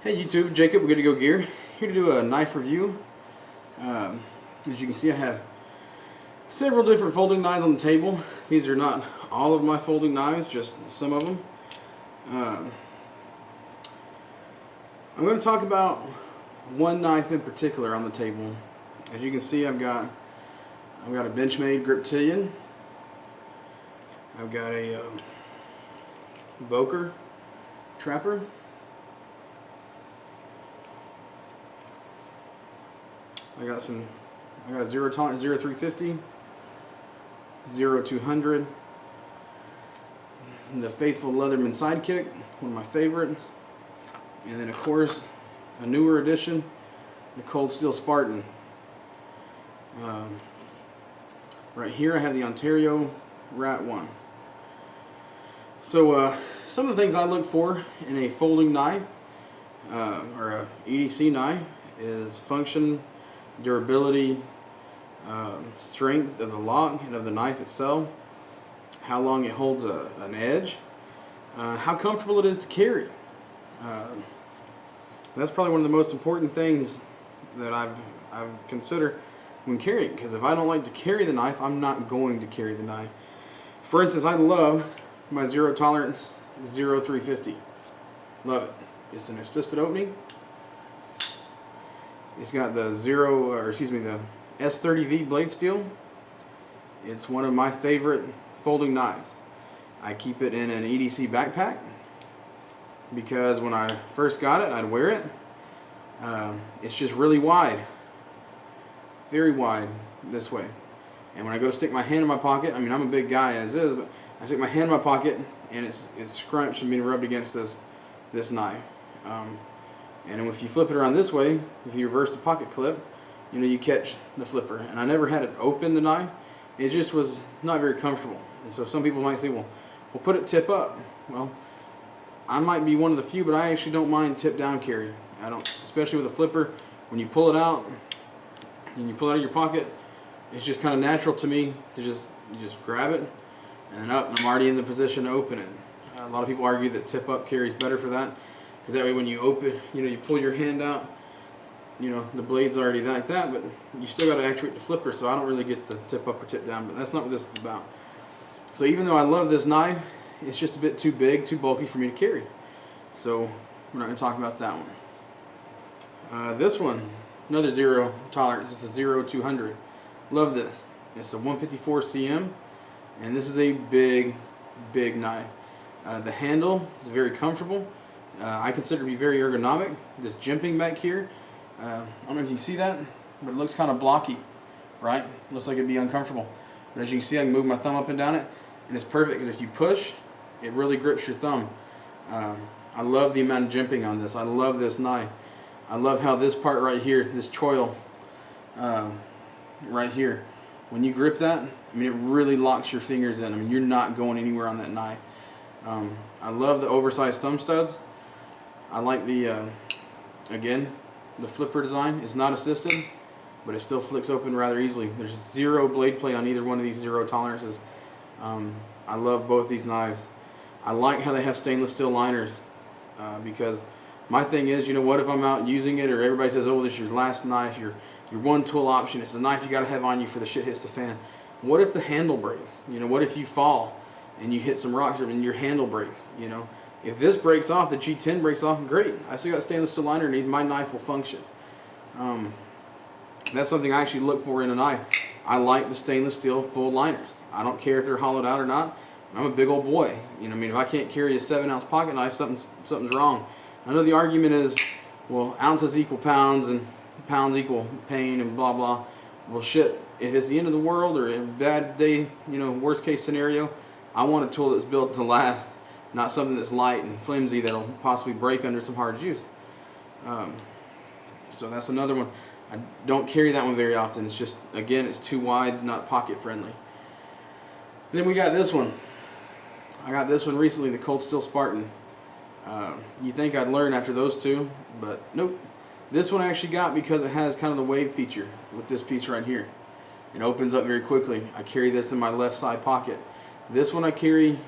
Hey YouTube, Jacob, Good to Go Gear. Here to do a knife review. As you can see, I have several different folding knives on the table. These are not all of my folding knives, just some of them. I'm going to talk about one knife in particular on the table. As you can see, I've got a Benchmade Griptilian. I've got a Boker Trapper. I got a 0350, 0200, the Faithful Leatherman Sidekick, one of my favorites, and then of course a newer edition, the Cold Steel Spartan. Right here I have the Ontario Rat 1. So some of the things I look for in a folding knife or a EDC knife is function, durability, strength of the lock and of the knife itself, how long it holds an edge, how comfortable it is to carry. That's probably one of the most important things that I've considered when carrying, because if I don't like to carry the knife, I'm not going to carry the knife. For instance, I love my zero tolerance 0350. Love it. It's an assisted opening. It's got the the S30V blade steel. It's one of my favorite folding knives. I keep it in an EDC backpack because when I first got it, I'd wear it. It's just really wide, very wide this way. And when I go to stick my hand in my pocket, I mean, I'm a big guy as is, but I stick my hand in my pocket and it's scrunched and being rubbed against this knife. And if you flip it around this way, if you reverse the pocket clip, you catch the flipper. And I never had it open, the knife. It just was not very comfortable. And so some people might say, well, put it tip up. Well, I might be one of the few, but I actually don't mind tip down carry. I don't, especially with a flipper. When you pull it out, and you pull it out of your pocket, it's just kind of natural to me to you just grab it, and then up, and I'm already in the position to open it. A lot of people argue that tip up carry is better for that. Because that way when you open, you pull your hand out, the blade's already like that, but you still got to actuate the flipper, so I don't really get the tip up or tip down, but that's not what this is about. So even though I love this knife, it's just a bit too big, too bulky for me to carry. So we're not going to talk about that one. This one, another zero tolerance, it's a 0200. Love this. It's a 154 cm, and this is a big, big knife. The handle is very comfortable. I consider it to be very ergonomic. This jimping back here, I don't know if you can see that, but it looks kind of blocky, right? It looks like it'd be uncomfortable. But as you can see, I can move my thumb up and down it, and it's perfect because if you push, it really grips your thumb. I love the amount of jimping on this. I love this knife. I love how this part right here, this choil right here, when you grip that, I mean, it really locks your fingers in. I mean, you're not going anywhere on that knife. I love the oversized thumb studs. I like again, the flipper design. It's not assisted, but it still flicks open rather easily. There's zero blade play on either one of these zero tolerances. I love both these knives. I like how they have stainless steel liners because my thing is, what if I'm out using it, or everybody says, oh, this is your last knife, your one tool option, it's the knife you got to have on you for the shit hits the fan. What if the handle breaks? What if you fall and you hit some rocks and your handle breaks? If this breaks off, the G10 breaks off, great. I still got stainless steel liner underneath, my knife will function. That's something I actually look for in a knife. I like the stainless steel full liners. I don't care if they're hollowed out or not. I'm a big old boy. If I can't carry a 7-ounce pocket knife, something's wrong. I know the argument is, well, ounces equal pounds and pounds equal pain and blah blah. Well, shit, if it's the end of the world or a bad day, worst case scenario, I want a tool that's built to last. Not something that's light and flimsy that'll possibly break under some hard juice. So that's another one. I don't carry that one very often. It's just, again, it's too wide, not pocket friendly. Then we got this one. I got this one recently, the Cold Steel Spartan. You think I'd learn after those two, but nope. This one I actually got because it has kind of the wave feature with this piece right here. It opens up very quickly. I carry this in my left side pocket. This one I carry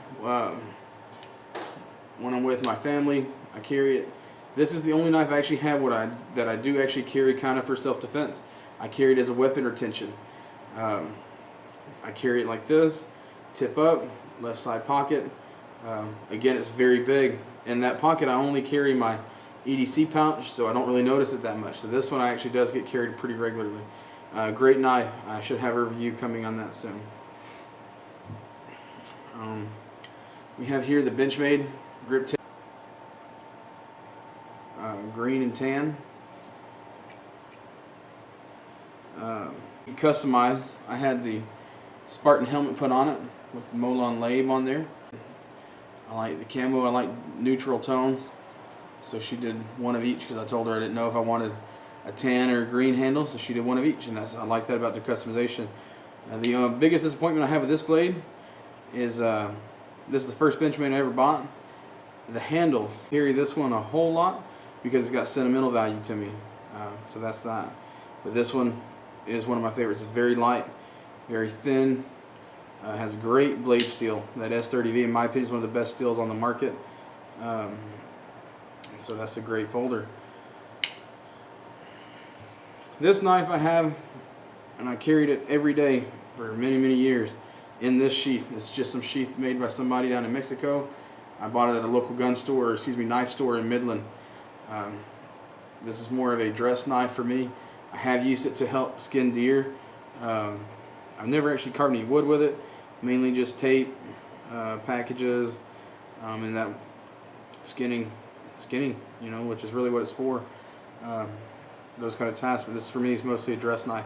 when I'm with my family. I carry it This is the only knife I actually have that I do actually carry kind of for self-defense. I carry it as a weapon retention. I carry it like this, tip up, left side pocket. Again, it's very big. In that pocket, I only carry my EDC pouch, so I don't really notice it that much. So this one actually does get carried pretty regularly. Great knife. I should have a review coming on that soon. We have here the Benchmade grip tip, green and tan. You customize. I had the Spartan helmet put on it with the Molon Lab on there. I like the camo. I like neutral tones. So she did one of each because I told her I didn't know if I wanted a tan or a green handle, so she did one of each, and I like that about their customization. The biggest disappointment I have with this blade is this is the first Benchmade I ever bought. The handles carry this one a whole lot because it's got sentimental value to me, so that's that. But this one is one of my favorites. It's very light, very thin, has great blade steel. That S30V, in my opinion, is one of the best steels on the market. So that's a great folder. This knife I have, and I carried it every day for many, many years in this sheath. It's just some sheath made by somebody down in Mexico. I bought it at a local gun store, or excuse me, knife store in Midland. This is more of a dress knife for me. I have used it to help skin deer. I've never actually carved any wood with it, mainly just tape, packages, and that skinning, you know, which is really what it's for. Those kind of tasks, but this for me is mostly a dress knife.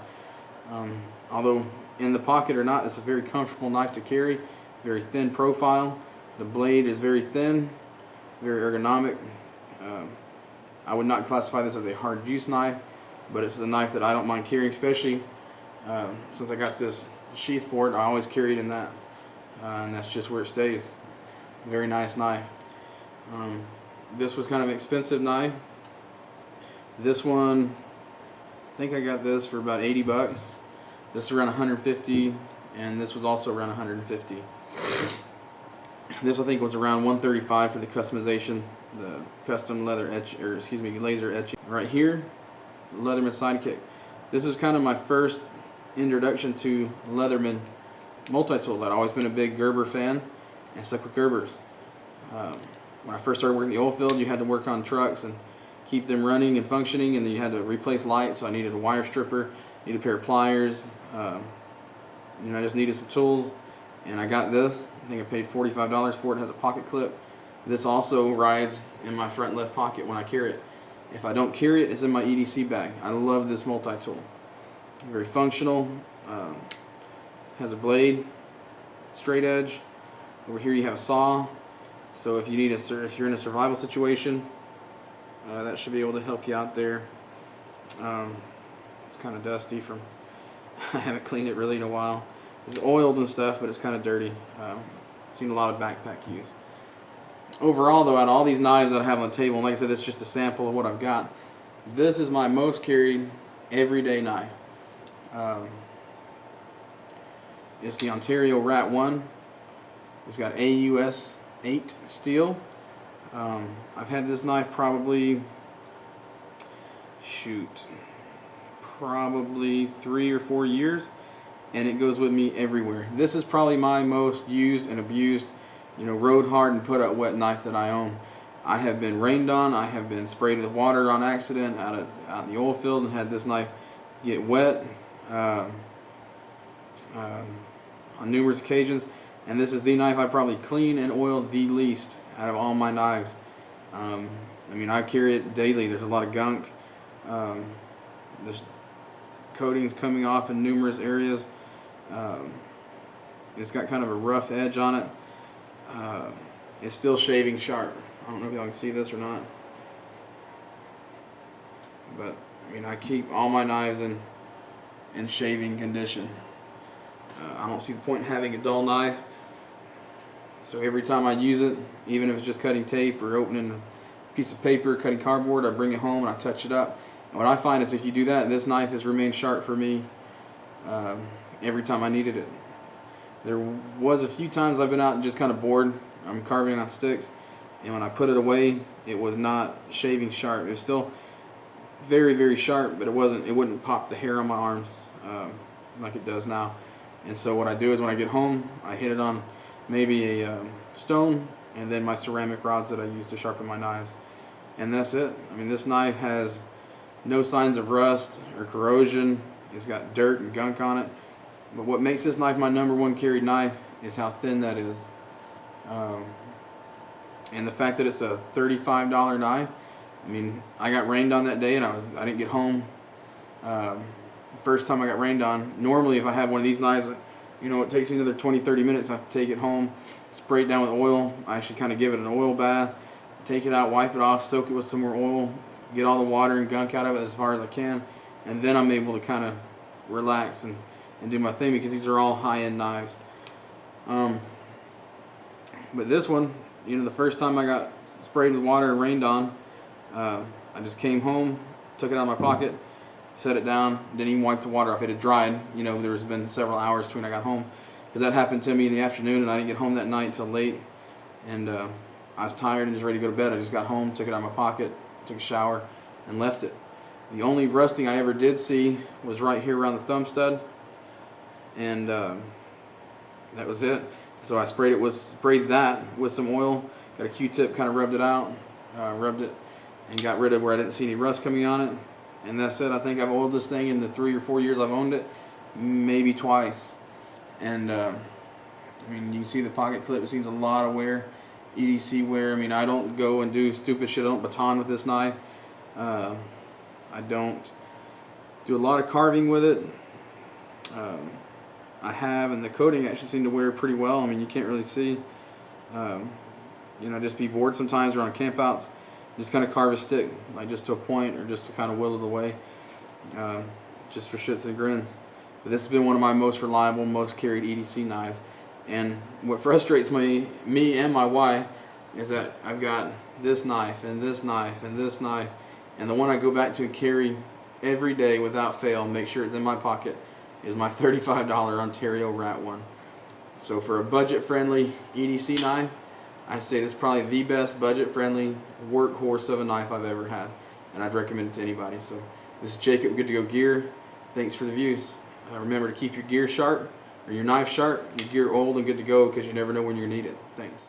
Although in the pocket or not, it's a very comfortable knife to carry, very thin profile. The blade is very thin, very ergonomic. I would not classify this as a hard use knife, but it's a knife that I don't mind carrying, especially since I got this sheath for it. I always carry it in that, and that's just where it stays. Very nice knife. This was kind of an expensive knife. This one, I think I got this for about 80 bucks. This is around 150, and this was also around 150. This I think was around 135 for the customization, the custom leather etch, or excuse me, laser etching. Right here, Leatherman Sidekick. This is kind of my first introduction to Leatherman multi-tools. I'd always been a big Gerber fan and stuck with Gerbers. When I first started working in the oil field, you had to work on trucks and keep them running and functioning, and then you had to replace lights, so I needed a wire stripper, needed a pair of pliers, you know, I just needed some tools, and I got this. I think I paid $45 for it. It has a pocket clip. This also rides in my front left pocket when I carry it. If I don't carry it, it's in my EDC bag. I love this multi-tool. Very functional. Has a blade, straight edge. Over here you have a saw, so if you need if you're in a survival situation, that should be able to help you out there. It's kind of dusty from I haven't cleaned it really in a while. It's oiled and stuff, but it's kind of dirty. Seen a lot of backpack use. Overall, though, out of all these knives that I have on the table, and like I said, it's just a sample of what I've got. This is my most carried everyday knife. It's the Ontario Rat 1. It's got AUS 8 steel. I've had this knife probably 3 or 4 years, and it goes with me everywhere. This is probably my most used and abused, you know, rode hard and put out wet knife that I own. I have been rained on. I have been sprayed with water on accident out in the oil field and had this knife get wet on numerous occasions. And this is the knife I probably clean and oil the least out of all my knives. I mean, I carry it daily. There's a lot of gunk. There's coatings coming off in numerous areas. It's got kind of a rough edge on it. It's still shaving sharp. I don't know if y'all can see this or not, but I mean, I keep all my knives in shaving condition. I don't see the point in having a dull knife, so every time I use it, even if it's just cutting tape or opening a piece of paper, cutting cardboard, I bring it home and I touch it up. And what I find is if you do that, this knife has remained sharp for me every time I needed it. There was a few times I've been out and just kind of bored. I'm carving on sticks, and when I put it away, it was not shaving sharp. It was still very, very sharp, but it wouldn't pop the hair on my arms like it does now. And so what I do is when I get home, I hit it on maybe a stone, and then my ceramic rods that I use to sharpen my knives. And that's it. I mean, this knife has no signs of rust or corrosion. It's got dirt and gunk on it. But what makes this knife my #1 carried knife is how thin that is. And the fact that it's a $35 knife. I mean, I got rained on that day, and I didn't get home. The first time I got rained on, normally if I have one of these knives, you know, it takes me another 20-30 minutes. I have to take it home, spray it down with oil. I actually kind of give it an oil bath, take it out, wipe it off, soak it with some more oil, get all the water and gunk out of it as far as I can, and then I'm able to kind of relax and do my thing, because these are all high-end knives. But this one, you know, the first time I got sprayed with water and rained on, I just came home, took it out of my pocket, set it down, didn't even wipe the water off. It had dried. You know, there has been several hours between I got home, because that happened to me in the afternoon, and I didn't get home that night until late, and I was tired and just ready to go to bed. I just got home, took it out of my pocket, took a shower, and left it. The only rusting I ever did see was right here around the thumb stud, and that was it. So I sprayed that with some oil, got a Q-tip, kind of rubbed it out, rubbed it, and got rid of where I didn't see any rust coming on it. And that's it. I think I've oiled this thing in the 3 or 4 years I've owned it, maybe twice. And I mean, you can see the pocket clip. It seems a lot of wear, EDC wear. I mean, I don't go and do stupid shit. I don't baton with this knife. I don't do a lot of carving with it. I have, and the coating actually seemed to wear pretty well. I mean, you can't really see. You know, just be bored sometimes or on campouts. Just kind of carve a stick, like just to a point, or just to kind of whittle it away, just for shits and grins. But this has been one of my most reliable, most carried EDC knives. And what frustrates me and my wife is that I've got this knife and this knife and this knife, and the one I go back to and carry every day without fail, make sure it's in my pocket, is my $35 Ontario Rat one. So for a budget-friendly EDC knife, I'd say this is probably the best budget-friendly workhorse of a knife I've ever had, and I'd recommend it to anybody. So this is Jacob, Good to Go Gear. Thanks for the views. Remember to keep your gear sharp, or your knife sharp, your gear oiled and good to go, because you never know when you're going to need it. Thanks.